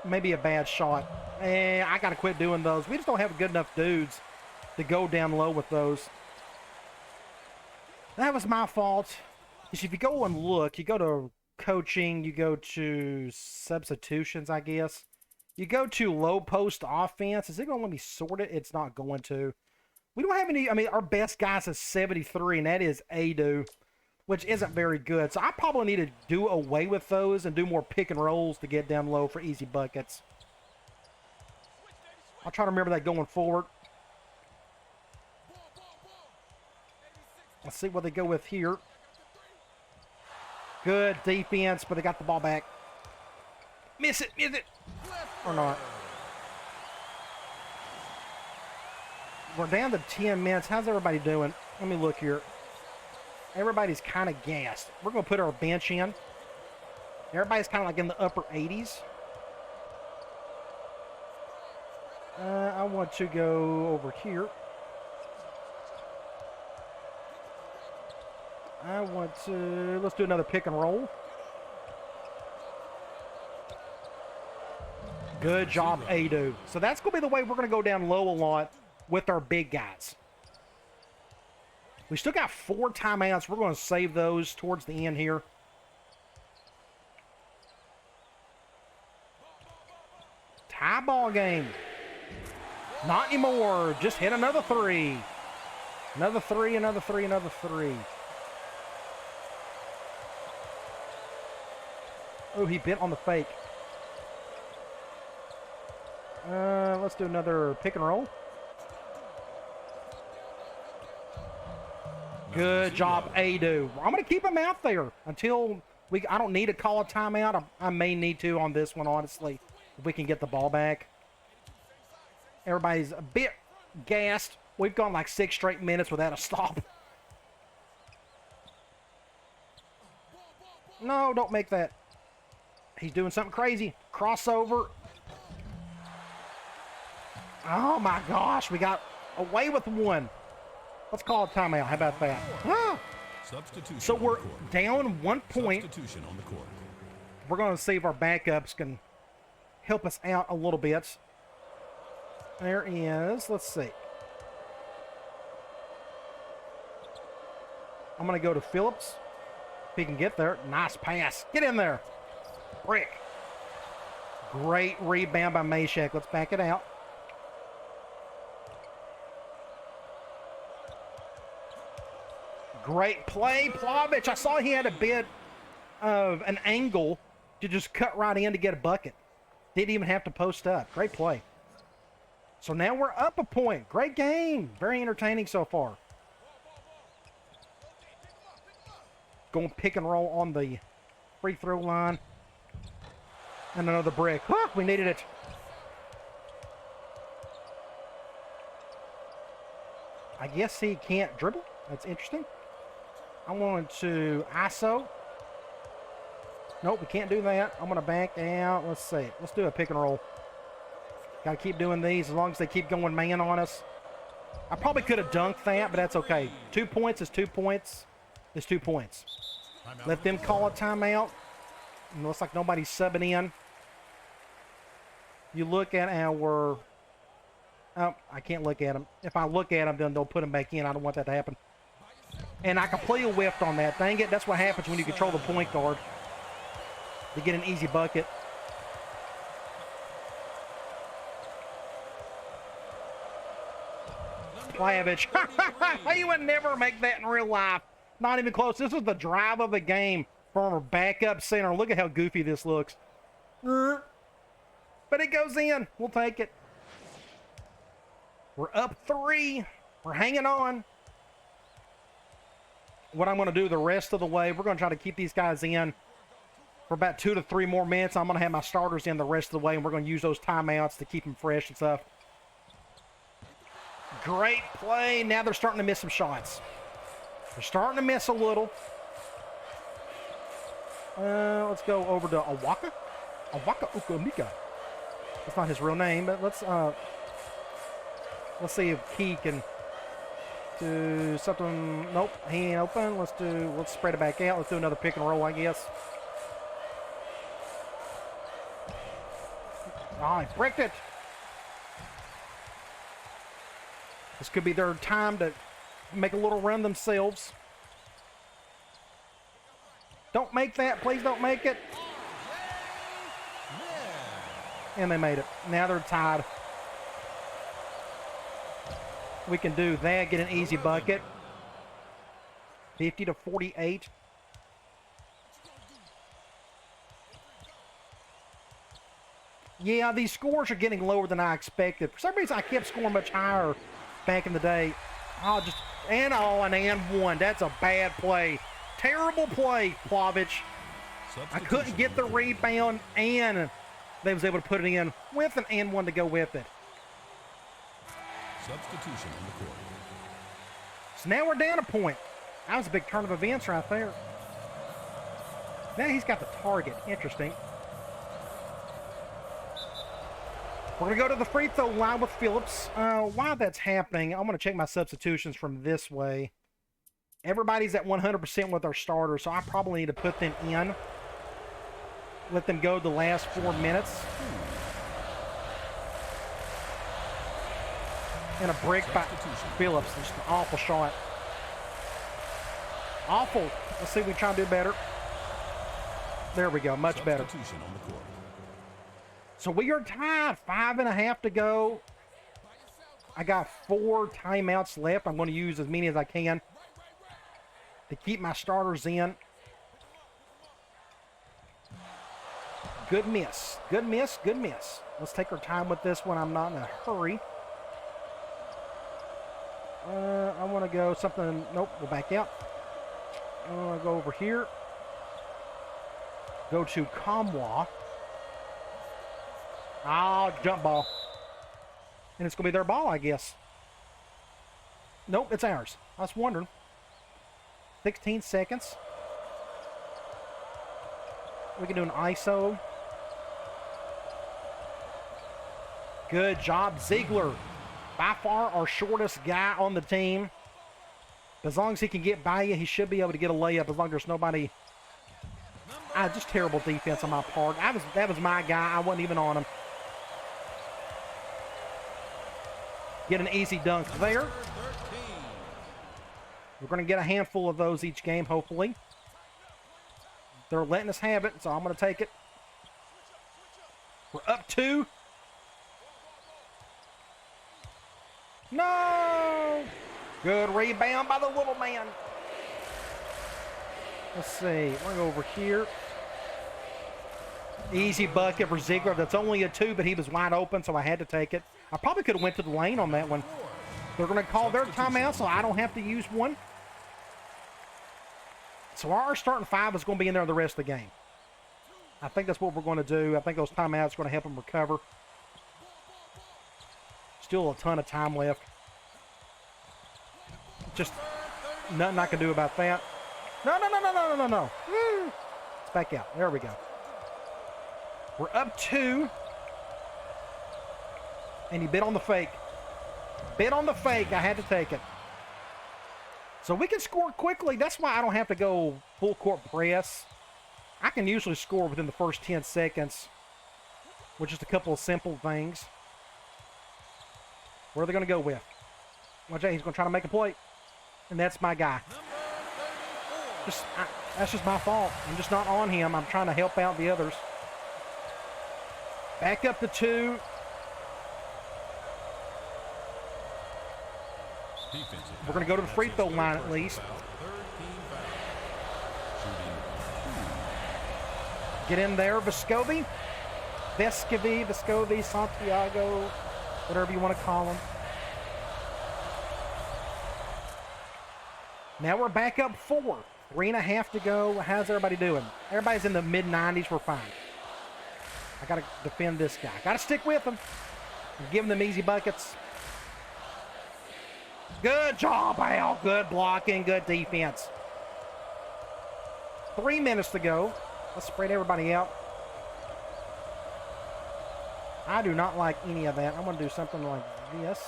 Maybe a bad shot. I got to quit doing those. We just don't have good enough dudes to go down low with those. That was my fault. Because if you go and look, you go to coaching, you go to substitutions, I guess. You go to low post offense. Is it going to let me sort it? It's not going to. We don't have any. I mean, our best guys is 73, and that is Adu, which isn't very good. So I probably need to do away with those and do more pick and rolls to get down low for easy buckets. I'll try to remember that going forward. Let's see what they go with here. Good defense, but they got the ball back. Miss it, or not. We're down to 10 minutes. How's everybody doing? Let me look here. Everybody's kind of gassed. We're going to put our bench in. Everybody's kind of like in the upper 80s. I want to go over here. Let's do another pick and roll. Good job, Adu. So that's going to be the way we're going to go down low a lot with our big guys. We still got 4 timeouts. We're going to save those towards the end here. Tie ball game. Not anymore. Just hit another 3. Another 3, another 3, another 3. Oh, he bit on the fake. Let's do another pick and roll. Good job, Adu. I'm going to keep him out there until I don't need to call a timeout. I may need to on this one, honestly, if we can get the ball back. Everybody's a bit gassed. We've gone like 6 straight minutes without a stop. No, don't make that. He's doing something crazy. Crossover. Oh, my gosh. We got away with 1. Let's call a timeout. How about that? Substitution. So we're down 1 point. Substitution on the court. We're going to see if our backups can help us out a little bit. There is, let's see. I'm going to go to Phillips. If he can get there. Nice pass. Get in there. Brick. Great rebound by Mayshak. Let's back it out. Great play, Plavich. I saw he had a bit of an angle to just cut right in to get a bucket. Didn't even have to post up. Great play. So now we're up a point. Great game. Very entertaining so far. Going pick and roll on the free throw line. And another brick. Huh, we needed it. I guess he can't dribble. That's interesting. I wanted to ISO. Nope, we can't do that. I'm going to back out. Let's see. Let's do a pick and roll. Got to keep doing these as long as they keep going man on us. I probably could have dunked that, but that's okay. 2 points is 2 points is 2 points. Let them call a timeout. It looks like nobody's subbing in. You look at our... Oh, I can't look at them. If I look at them, then they'll put them back in. I don't want that to happen. And I completely whiffed on that. Dang it, that's what happens when you control the point guard. To get an easy bucket. Plavich. You would never make that in real life. Not even close. This is the drive of the game from our backup center. Look at how goofy this looks. But it goes in. We'll take it. We're up 3. We're hanging on. What I'm going to do the rest of the way, we're going to try to keep these guys in for about 2 to 3 more minutes. I'm going to have my starters in the rest of the way, and we're going to use those timeouts to keep them fresh and stuff. Great play. Now they're starting to miss some shots. They're starting to miss a little. Let's go over to Awaka. Awaka Ukamika. That's not his real name, but let's see if he can do something. Nope, he ain't open. Let's spread it back out. Let's do another pick and roll, I guess. Oh, he bricked it. This could be their time to make a little run themselves. Don't make that. Please don't make it. And they made it. Now they're tied. We can do that. Get an easy bucket. 50 to 48. Yeah, these scores are getting lower than I expected. For some reason, I kept scoring much higher back in the day. And one. That's a bad play. Terrible play, Plavich. I couldn't get the rebound, and they was able to put it in with an and one to go with it. Substitution on the court. So now we're down a point. That was a big turn of events right there. Now he's got the target. Interesting. We're going to go to the free throw line with Phillips. While that's happening, I'm going to check my substitutions from this way. Everybody's at 100% with our starters, so I probably need to put them in. Let them go the last 4 minutes. And a break by Phillips. Just an awful shot. Awful. Let's see if we try to do better. There we go. Much better. So we are tied. 5.5 to go. I got 4 timeouts left. I'm going to use as many as I can to keep my starters in. Good miss. Good miss. Good miss. Let's take our time with this one. I'm not in a hurry. I want to go something. Nope, we'll back out. I want to go over here. Go to Kamwa. Jump ball. And it's going to be their ball, I guess. Nope, it's ours. I was wondering. 16 seconds. We can do an ISO. Good job, Ziegler. By far our shortest guy on the team. As long as he can get by you, he should be able to get a layup as long as there's nobody. Just terrible defense on my part. That was my guy. I wasn't even on him. Get an easy dunk there. We're going to get a handful of those each game, hopefully. They're letting us have it, so I'm going to take it. We're up 2. No! Good rebound by the little man. Let's see. We're going to go over here. Easy bucket for Ziegler. That's only a 2, but he was wide open, so I had to take it. I probably could have went to the lane on that one. They're going to call their timeout, so I don't have to use one. So our starting 5 is going to be in there the rest of the game. I think that's what we're going to do. I think those timeouts are going to help them recover. Still a ton of time left. Just nothing I can do about that. No. It's back out. There we go. We're up 2. And he bit on the fake. Bit on the fake. I had to take it. So we can score quickly. That's why I don't have to go full court press. I can usually score within the first 10 seconds with just a couple of simple things. Where are they going to go with? Watch out, he's going to try to make a play. And that's my guy. That's just my fault. I'm just not on him. I'm trying to help out the others. Back up to 2. We're going to go to the free throw line at least. Get in there, Vescovi, Santiago, whatever you want to call him. Now we're back up 4. 3.5 to go. How's everybody doing? Everybody's in the mid-90s. We're fine. I got to defend this guy. Got to stick with him. I'm giving them easy buckets. Good job, Al. Good blocking. Good defense. 3 minutes to go. Let's spread everybody out. I do not like any of that. I'm going to do something like this.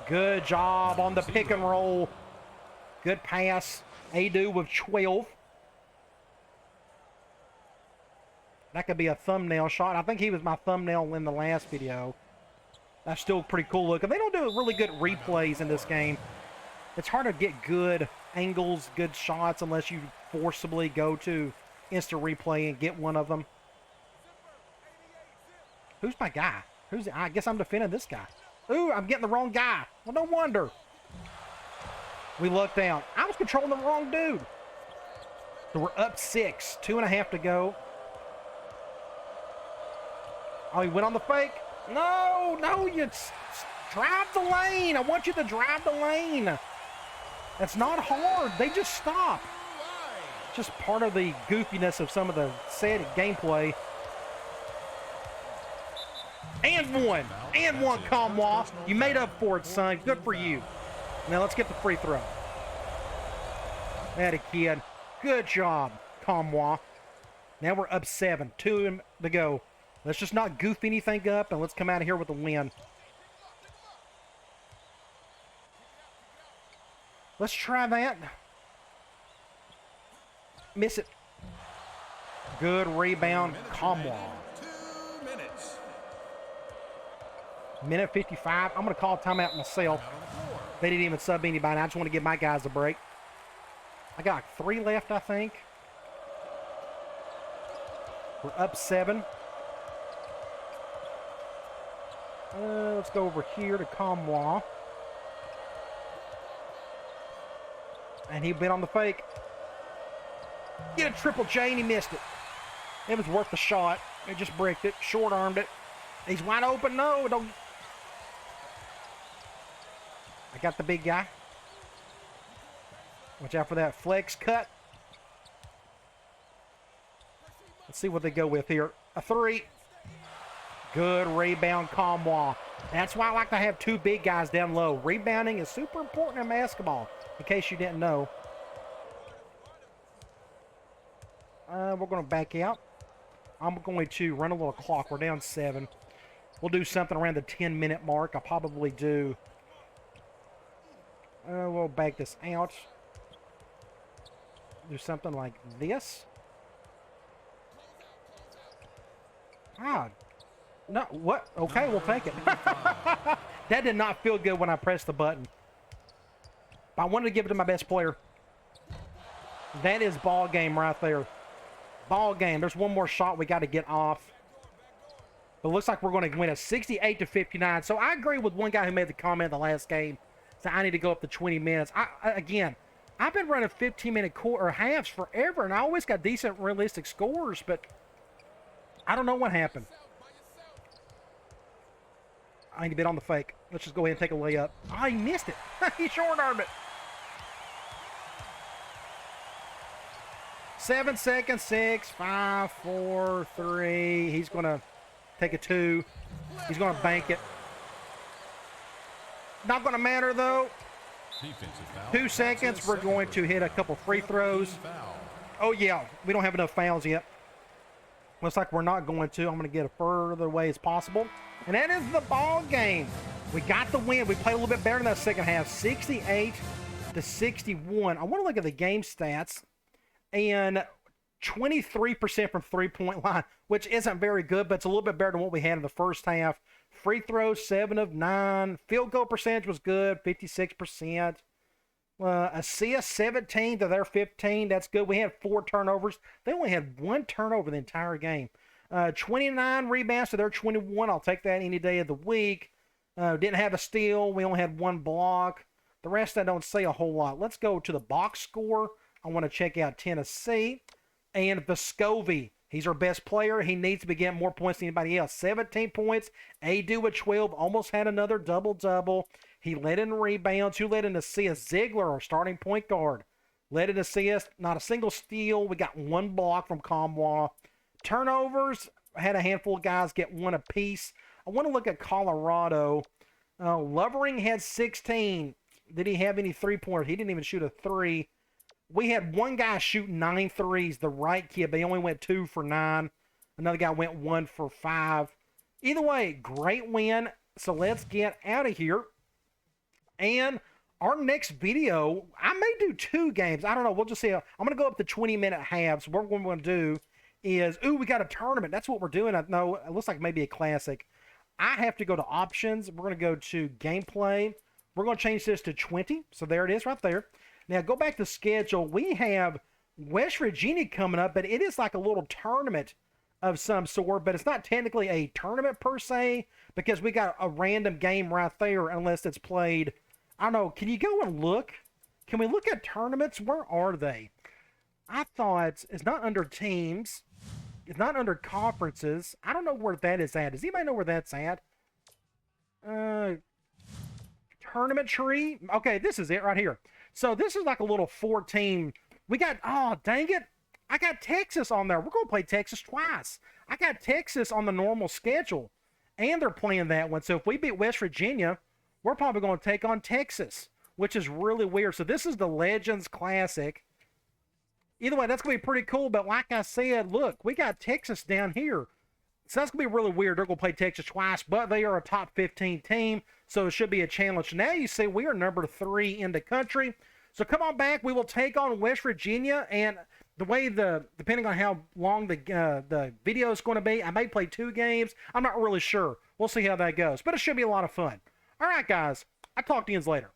Good job on the pick and roll. Good pass. Adu with 12. That could be a thumbnail shot. I think he was my thumbnail in the last video. That's still pretty cool looking. They don't do really good replays in this game. It's hard to get good angles, good shots, unless you forcibly go to instant replay and get one of them. Who's my guy? I guess I'm defending this guy. Ooh, I'm getting the wrong guy. Well, no wonder. We lucked out. I was controlling the wrong dude. So we're up 6. 2.5 to go. Oh, he went on the fake. No, you drive the lane. I want you to drive the lane. That's not hard. They just stop. Just part of the goofiness of some of the set gameplay. And one, Comwa. You made up for it, son. Good for you. Now let's get the free throw. That a kid. Good job, Comwa. Now we're up 7. 2 to go. Let's just not goof anything up, and let's come out of here with a win. Let's try that. Miss it. Good rebound, Comwa. 2 minutes. Minute 55. I'm going to call timeout myself. They didn't even sub anybody. I just want to give my guys a break. I got like 3 left, I think. We're up 7. Let's go over here to Comwa. And he bit on the fake. Get a triple J and he missed it. It was worth the shot. He just bricked it. Short-armed it. He's wide open. No, don't. I got the big guy. Watch out for that flex cut. Let's see what they go with here. A 3. Good rebound, Comwa. That's why I like to have 2 big guys down low. Rebounding is super important in basketball, in case you didn't know. We're going to back out. I'm going to run a little clock. We're down 7. We'll do something around the 10-minute mark. I'll probably do... we'll back this out. Do something like this. Ah, no, what? Okay, we'll take it. That did not feel good when I pressed the button. But I wanted to give it to my best player. That is ball game right there. Ball game. There's one more shot we got to get off. But it looks like we're going to win it 68-59. So I agree with one guy who made the comment in the last game. So I need to go up to 20 minutes. Again, I've been running 15-minute quarter or halves forever, and I always got decent, realistic scores, but I don't know what happened. I need to bet on the fake. Let's just go ahead and take a layup. Oh, he missed it. He short-armed it. 7 seconds, 6, 5, 4, 3. He's going to take a 2. He's going to bank it. Not going to matter, though. 2 seconds. We're going to hit a couple free throws. Oh, yeah. We don't have enough fouls yet. Looks like we're not going to. I'm going to get it further away as possible. And that is the ball game. We got the win. We played a little bit better in that second half. 68-61. I want to look at the game stats. And 23% from three-point line, which isn't very good, but it's a little bit better than what we had in the first half. Free throws, 7 of 9. Field goal percentage was good, 56%. Assists, 17 to their 15. That's good. We had 4 turnovers. They only had 1 turnover the entire game. 29 rebounds to their 21. I'll take that any day of the week. Didn't have a steal. We only had 1 block. The rest I don't say a whole lot. Let's go to the box score. I want to check out Tennessee. And Vescovi, he's our best player. He needs to be getting more points than anybody else. 17 points. Adu with 12. Almost had another double-double. He led in rebounds. Who led in assists? Ziegler, our starting point guard. Led in assists. Not a single steal. We got 1 block from Comwa. Turnovers. Had a handful of guys get 1 apiece. I want to look at Colorado. Lovering had 16. Did he have any three-pointers? He didn't even shoot a 3. We had 1 guy shoot 9 threes, the right kid, but he only went 2 for 9. Another guy went 1 for 5. Either way, great win. So let's get out of here. And our next video, I may do 2 games. I don't know. We'll just see. I'm going to go up to 20-minute halves. What we're going to do is, we got a tournament. That's what we're doing. I know it looks like maybe a classic. I have to go to options. We're going to go to gameplay. We're going to change this to 20. So there it is right there. Now, go back to schedule. We have West Virginia coming up, but it is like a little tournament of some sort, but it's not technically a tournament per se because we got a random game right there unless it's played. I don't know. Can you go and look? Can we look at tournaments? Where are they? I thought it's not under teams. It's not under conferences. I don't know where that is at. Does anybody know where that's at? Tournament tree? Okay, this is it right here. So this is like a little 4-team. We got, oh, dang it. I got Texas on there. We're going to play Texas twice. I got Texas on the normal schedule. And they're playing that one. So if we beat West Virginia, we're probably going to take on Texas, which is really weird. So this is the Legends Classic. Either way, that's going to be pretty cool. But like I said, look, we got Texas down here. So that's going to be really weird. They're going to play Texas twice, but they are a top 15 team, so it should be a challenge. Now you see we are number 3 in the country. So come on back. We will take on West Virginia, and the way depending on how long the video is going to be, I may play 2 games. I'm not really sure. We'll see how that goes, but it should be a lot of fun. All right, guys. I'll talk to you later.